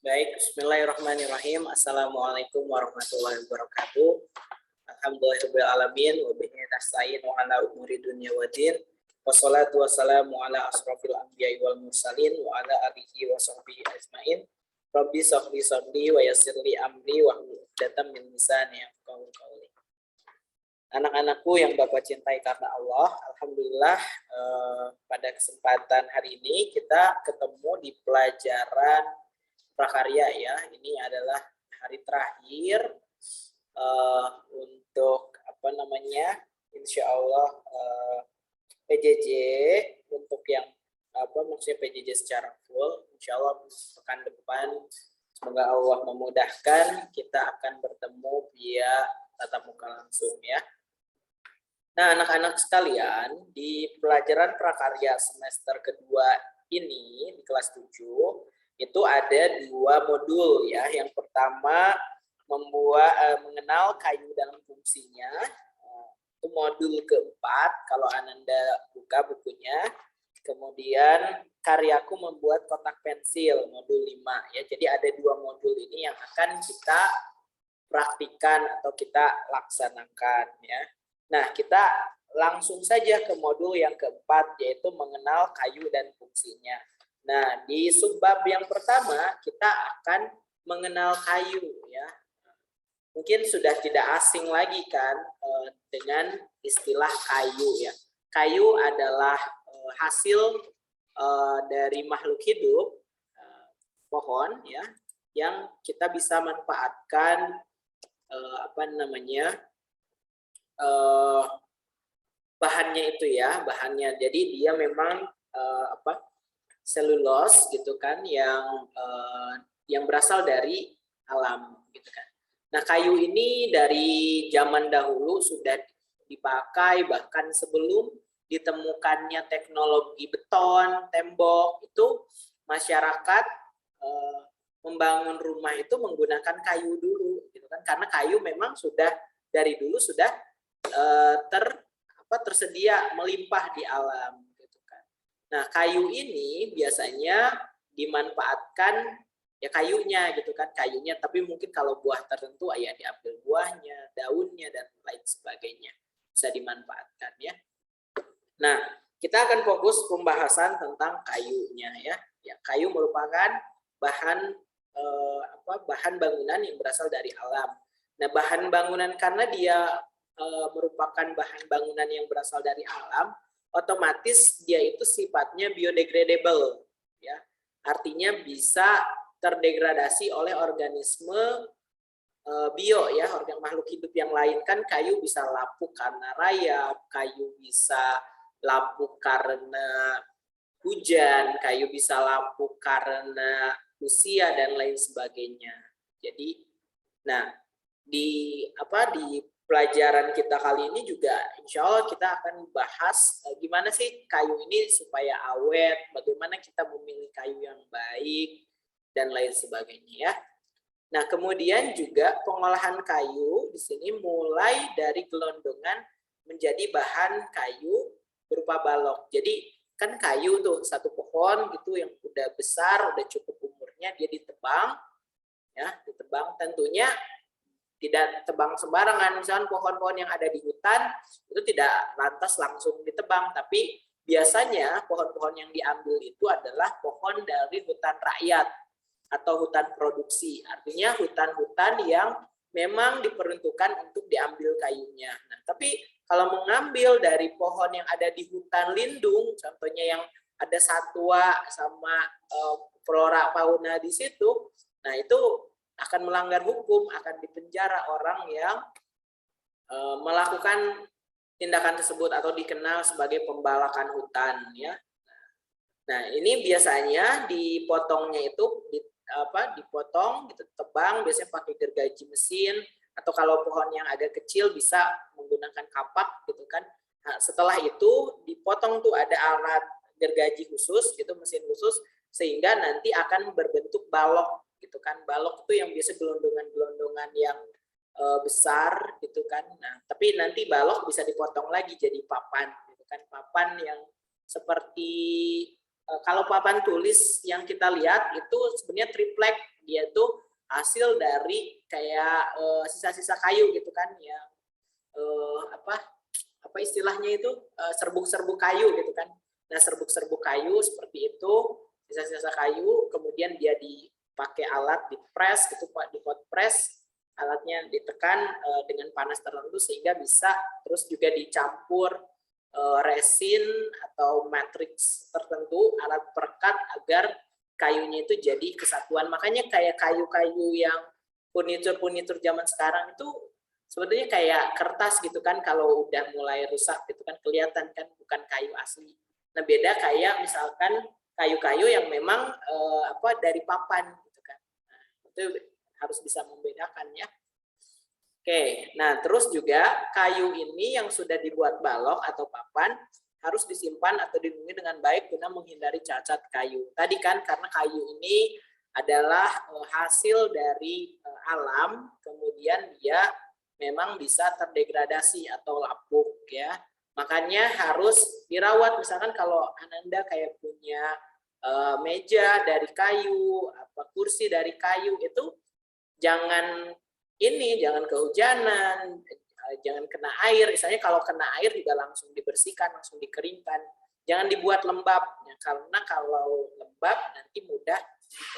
Baik, bismillahirrahmanirrahim. Assalamualaikum warahmatullahi wabarakatuh. Alhamdulillahirrahmanirrahim. Wabihi nasta'in wa ala umuri dunya wa din. Wassalatu wassalamu ala asrafil anbiya'i wal mursalin wa ala alihi wa sahbihi ajmain. Rabbi sahli sadri wa yassirli amri wa hlul 'uqdatam min lisani yafqahu qawli. Anak-anakku yang Bapak cintai karena Allah, alhamdulillah pada kesempatan hari ini kita ketemu di pelajaran prakarya ya. Ini adalah hari terakhir untuk insya Allah PJJ untuk yang maksudnya PJJ secara full. Insya Allah pekan depan semoga Allah memudahkan kita akan bertemu via tatap muka langsung ya. Nah, anak-anak sekalian, di pelajaran prakarya semester kedua ini di kelas 7 itu ada 2 modul ya. Yang pertama mengenal kayu dalam fungsinya. Itu modul keempat kalau Ananda buka bukunya. Kemudian karyaku membuat kotak pensil modul 5 ya. Jadi ada 2 modul ini yang akan kita praktikan atau kita laksanakan ya. Nah, kita langsung saja ke modul yang keempat, yaitu mengenal kayu dan fungsinya. Nah, di subbab yang pertama, kita akan mengenal kayu. Ya. Mungkin sudah tidak asing lagi kan dengan istilah kayu. Ya. Kayu adalah hasil dari makhluk hidup, pohon, ya, yang kita bisa manfaatkan bahannya itu ya, jadi dia memang selulose gitu kan yang berasal dari alam gitu kan. Nah, kayu ini dari zaman dahulu sudah dipakai, bahkan sebelum ditemukannya teknologi beton, tembok, itu masyarakat membangun rumah itu menggunakan kayu dulu gitu kan, karena kayu memang sudah dari dulu sudah tersedia melimpah di alam gitu kan. Nah, kayu ini biasanya dimanfaatkan ya kayunya gitu kan, tapi mungkin kalau buah tertentu ya diambil buahnya, daunnya dan lain sebagainya bisa dimanfaatkan ya. Nah, kita akan fokus pembahasan tentang kayunya ya. Ya, kayu merupakan bahan bangunan yang berasal dari alam. Nah, bahan bangunan karena dia merupakan bahan bangunan yang berasal dari alam, otomatis dia itu sifatnya biodegradable ya. Artinya bisa terdegradasi oleh organisme bio ya, makhluk hidup yang lain kan. Kayu bisa lapuk karena rayap, kayu bisa lapuk karena hujan, kayu bisa lapuk karena usia dan lain sebagainya. Jadi di pelajaran kita kali ini juga insya Allah kita akan bahas gimana sih kayu ini supaya awet, bagaimana kita memilih kayu yang baik dan lain sebagainya ya. Nah, kemudian juga pengolahan kayu di sini mulai dari gelondongan menjadi bahan kayu berupa balok. Jadi kan kayu tuh satu pohon gitu yang udah besar, udah cukup umurnya, dia ditebang ya, tentunya tidak tebang sembarangan. Misalkan pohon-pohon yang ada di hutan itu tidak lantas langsung ditebang, tapi biasanya pohon-pohon yang diambil itu adalah pohon dari hutan rakyat atau hutan produksi. Artinya hutan-hutan yang memang diperuntukkan untuk diambil kayunya. Nah, tapi kalau mengambil dari pohon yang ada di hutan lindung, contohnya yang ada satwa sama flora fauna di situ, nah itu akan melanggar hukum, akan dipenjara orang yang melakukan tindakan tersebut atau dikenal sebagai pembalakan hutan ya. Nah, ini biasanya dipotongnya itu dipotong gitu, tebang biasanya pakai gergaji mesin, atau kalau pohon yang agak kecil bisa menggunakan kapak gitu kan. Nah, setelah itu dipotong tuh ada alat gergaji khusus gitu, mesin khusus, sehingga nanti akan berbentuk balok gitu kan. Balok itu yang biasa gelondongan-gelondongan yang besar gitu kan. Nah, tapi nanti balok bisa dipotong lagi jadi papan gitu kan. Papan yang seperti kalau papan tulis yang kita lihat itu sebenarnya triplek, dia itu hasil dari kayak sisa-sisa kayu gitu kan, yang apa istilahnya itu, serbuk-serbuk kayu gitu kan. Nah, serbuk-serbuk kayu seperti itu, sisa-sisa kayu, kemudian dia dipakai alat di press gitu Pak, di hot press, alatnya ditekan dengan panas tertentu sehingga bisa terus juga dicampur resin atau matriks tertentu, alat perekat agar kayunya itu jadi kesatuan. Makanya kayak kayu-kayu yang furnitur zaman sekarang itu sebetulnya kayak kertas gitu kan, kalau udah mulai rusak gitu kan kelihatan kan, bukan kayu asli. Nah, beda kayak misalkan kayu-kayu yang memang dari papan gitu kan. Nah, itu harus bisa membedakan ya. Oke, nah terus juga kayu ini yang sudah dibuat balok atau papan harus disimpan atau dilindungi dengan baik guna menghindari cacat kayu. Tadi kan karena kayu ini adalah hasil dari alam, kemudian dia memang bisa terdegradasi atau lapuk ya. Makanya harus dirawat. Misalkan kalau Ananda kayak punya meja dari kayu, kursi dari kayu, itu jangan kehujanan, jangan kena air. Misalnya kalau kena air juga langsung dibersihkan, langsung dikeringkan. Jangan dibuat lembab, ya, karena kalau lembab nanti mudah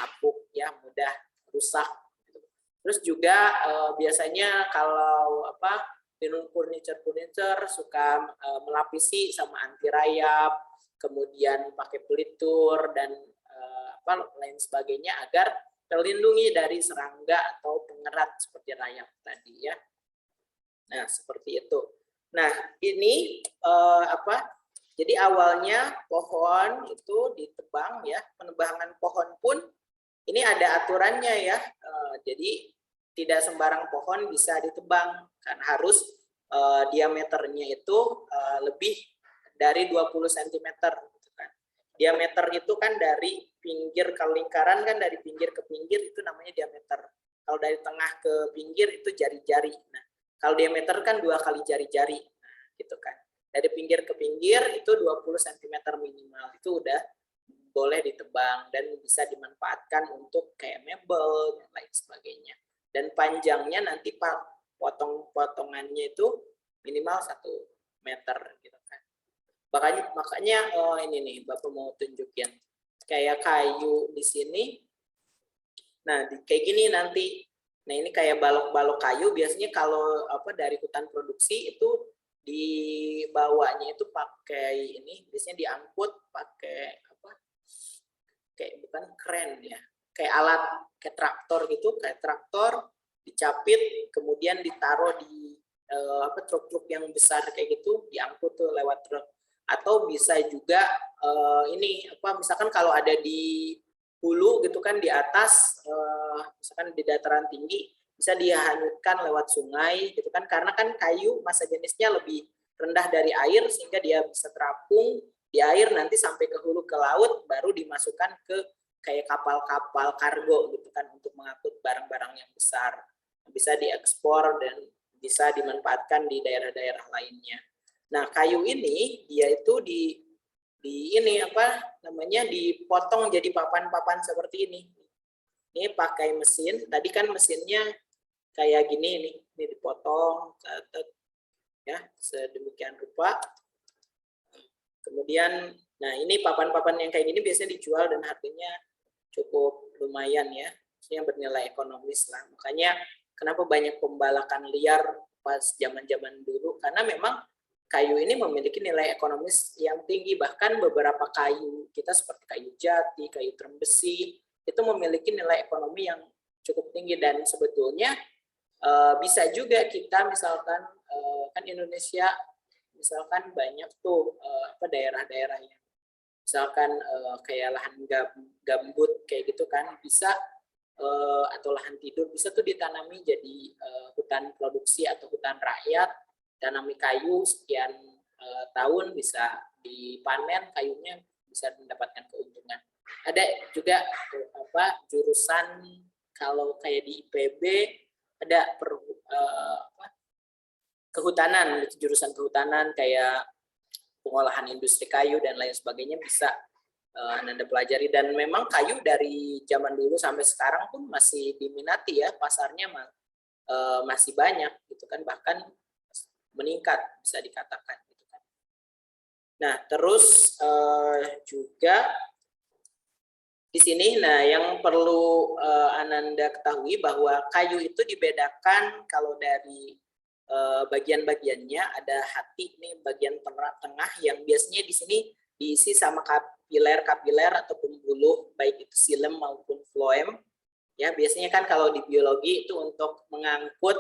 lapuk, ya, mudah rusak. Terus juga biasanya kalau furniture suka melapisi sama anti rayap, kemudian pakai pelitur dan lain sebagainya agar terlindungi dari serangga atau pengerat seperti rayap tadi ya. Nah, seperti itu. Nah, ini jadi awalnya pohon itu ditebang ya, penebangan pohon pun ini ada aturannya ya. Jadi tidak sembarang pohon bisa ditebang, kan harus diameternya itu lebih dari 20 cm gitu kan. Diameter itu kan dari pinggir ke lingkaran kan, dari pinggir ke pinggir itu namanya diameter. Kalau dari tengah ke pinggir itu jari-jari. Nah, kalau diameter kan 2 kali jari-jari. Nah, gitu kan. Dari pinggir ke pinggir itu 20 cm minimal. Itu udah boleh ditebang dan bisa dimanfaatkan untuk kayak mebel dan lain sebagainya. Dan panjangnya nanti potong-potongannya itu minimal 1 meter gitu kan. Makanya ini nih Bapak mau tunjukin kayak kayu di sini. Nah, kayak gini nanti. Nah, ini kayak balok-balok kayu biasanya kalau dari hutan produksi itu dibawanya itu pakai ini, biasanya diangkut pakai kayak bukan kren ya, kayak alat kayak traktor gitu, kayak traktor dicapit kemudian ditaruh di truk-truk yang besar kayak gitu, diangkut tuh lewat truk. Atau bisa juga misalkan kalau ada di hulu gitu kan, di atas misalkan di dataran tinggi bisa dihanyutkan lewat sungai gitu kan, karena kan kayu massa jenisnya lebih rendah dari air sehingga dia bisa terapung di air, nanti sampai ke hulu ke laut baru dimasukkan ke kayak kapal-kapal kargo gitu kan untuk mengangkut barang-barang yang besar, bisa diekspor dan bisa dimanfaatkan di daerah-daerah lainnya. Nah, kayu ini dia itu dipotong jadi papan-papan seperti ini. Ini pakai mesin. Tadi kan mesinnya kayak gini nih, ini dipotong ya sedemikian rupa. Kemudian, nah ini papan-papan yang kayak gini biasanya dijual dan harganya cukup lumayan ya, maksudnya bernilai ekonomis lah. Makanya kenapa banyak pembalakan liar pas zaman-zaman dulu, karena memang kayu ini memiliki nilai ekonomis yang tinggi. Bahkan beberapa kayu kita seperti kayu jati, kayu trembesi, itu memiliki nilai ekonomi yang cukup tinggi. Dan sebetulnya bisa juga kita misalkan kan Indonesia misalkan banyak tuh daerah-daerah yang misalkan kayak lahan gambut kayak gitu kan, bisa atau lahan tidur bisa tuh ditanami jadi hutan produksi atau hutan rakyat, tanami kayu sekian tahun bisa dipanen kayunya, bisa mendapatkan keuntungan. Ada juga jurusan kalau kayak di IPB ada kehutanan, jurusan kehutanan kayak pengolahan industri kayu dan lain sebagainya, bisa Ananda pelajari, dan memang kayu dari zaman dulu sampai sekarang pun masih diminati ya, pasarnya masih banyak gitu kan, bahkan meningkat bisa dikatakan gitu kan. Nah, terus juga di sini, nah yang perlu Ananda ketahui bahwa kayu itu dibedakan kalau dari bagian-bagiannya. Ada hati nih bagian tengah yang biasanya di sini diisi sama kapiler atau pembuluh, baik itu silem maupun floem. Ya, biasanya kan kalau di biologi itu untuk mengangkut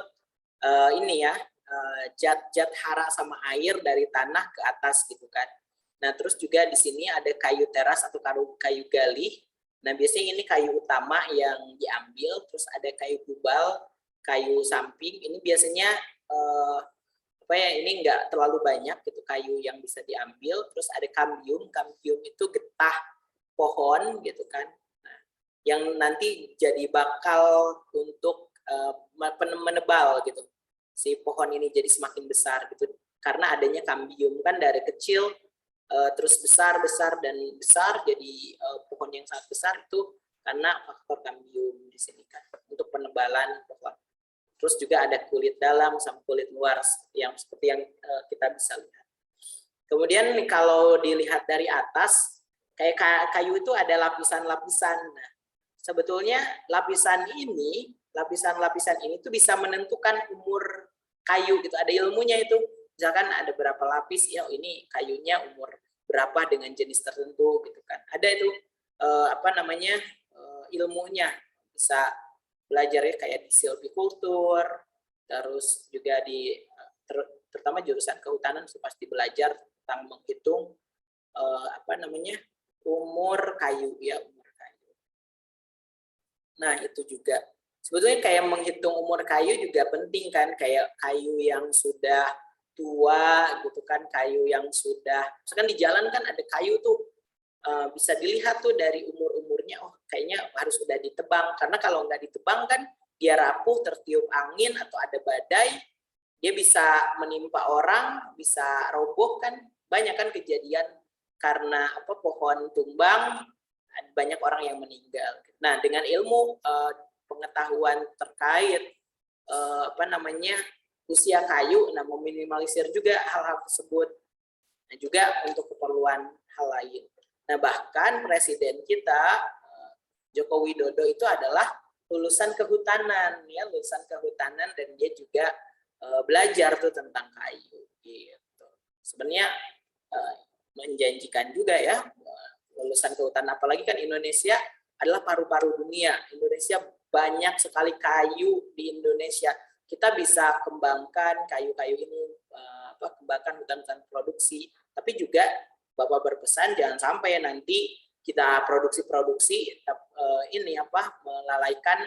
ini ya, zat-zat hara sama air dari tanah ke atas gitu kan. Nah, terus juga di sini ada kayu teras atau kayu galih. Nah, biasanya ini kayu utama yang diambil, terus ada kayu kubal, kayu samping. Ini biasanya apa ya, ini enggak terlalu banyak gitu kayu yang bisa diambil. Terus ada kambium. Kambium itu getah pohon gitu kan. Nah, yang nanti jadi bakal untuk menebal gitu. Si pohon ini jadi semakin besar gitu. Karena adanya kambium kan dari kecil terus besar dan besar jadi pohon yang sangat besar itu karena faktor kambium di sini kan untuk penebalan pohon. Terus juga ada kulit dalam sama kulit luar seperti yang kita bisa lihat. Kemudian kalau dilihat dari atas, kayak kayu itu ada lapisan-lapisan. Nah, sebetulnya lapisan ini tuh bisa menentukan umur kayu gitu. Ada ilmunya itu. Misalkan ada berapa lapis, ya ini kayunya umur berapa dengan jenis tertentu gitu kan. Ada itu ilmunya, bisa belajar ya kayak di silvikultur, terus juga di terutama jurusan kehutanan pasti belajar tentang menghitung umur kayu ya, umur kayu. Nah, itu juga sebetulnya kayak menghitung umur kayu juga penting kan, kayak kayu yang sudah tua gitu kan, kayu yang sudah, misalkan di jalan kan ada kayu tuh bisa dilihat tuh dari umur-umurnya, oh kayaknya harus udah ditebang, karena kalau nggak ditebang kan dia rapuh, tertiup angin atau ada badai, dia bisa menimpa orang, bisa roboh kan, banyak kan kejadian karena pohon tumbang, banyak orang yang meninggal. Nah, dengan ilmu pengetahuan terkait usia kayu, nah meminimalisir juga hal-hal tersebut. Nah, juga untuk keperluan hal lain. Nah, bahkan presiden kita Joko Widodo itu adalah lulusan kehutanan ya, dan dia juga belajar tuh tentang kayu gitu. Sebenarnya menjanjikan juga ya lulusan kehutanan, apalagi kan Indonesia adalah paru-paru dunia. Indonesia banyak sekali kayu di Indonesia. Kita bisa kembangkan kayu-kayu ini, kembangkan hutan-hutan produksi, tapi juga Bapak berpesan jangan sampai nanti kita produksi melalaikan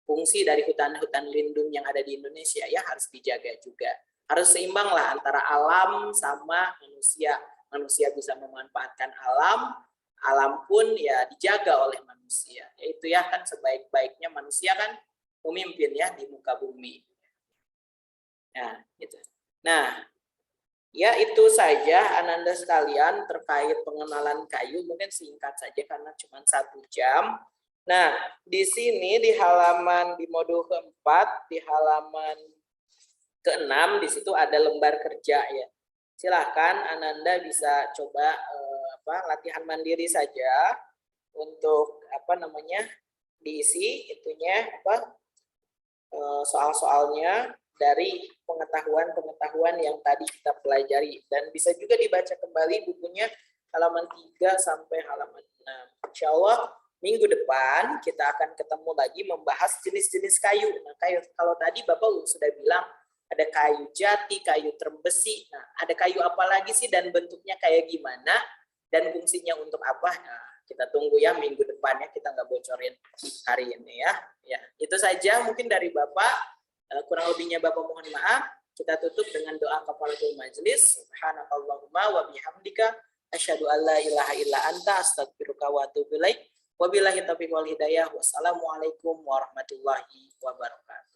fungsi dari hutan-hutan lindung yang ada di Indonesia ya, harus dijaga juga. Harus seimbang lah antara alam sama manusia. Manusia bisa memanfaatkan alam, alam pun ya dijaga oleh manusia. Yaitu ya kan sebaik-baiknya manusia kan pemimpin ya di muka bumi. Nah, gitu. Nah, ya itu saja Ananda sekalian terkait pengenalan kayu, mungkin singkat saja karena cuma 1 jam. Nah, di sini di modul keempat, di halaman ke-6 di situ ada lembar kerja ya. Silahkan Ananda bisa coba latihan mandiri saja untuk diisi itunya soal-soalnya dari pengetahuan yang tadi kita pelajari, dan bisa juga dibaca kembali bukunya halaman 3 sampai halaman 6. Insyaallah minggu depan kita akan ketemu lagi membahas jenis-jenis kayu. Nah, kalau tadi Bapak sudah bilang ada kayu jati, kayu terbesi. Nah, ada kayu apa lagi sih dan bentuknya kayak gimana dan fungsinya untuk apa? Nah, kita tunggu ya minggu depannya, kita nggak bocorin hari ini ya. Ya, itu saja mungkin dari Bapak. Kurang lebihnya Bapak mohon maaf. Kita tutup dengan doa kafaratul majelis. Subhanakallahumma wa bihamdika asyhadu an la ilaha illa anta astaghfiruka wa atubu ilaik. Wabillahi taufiq wal hidayah. Wassalamualaikum warahmatullahi wabarakatuh.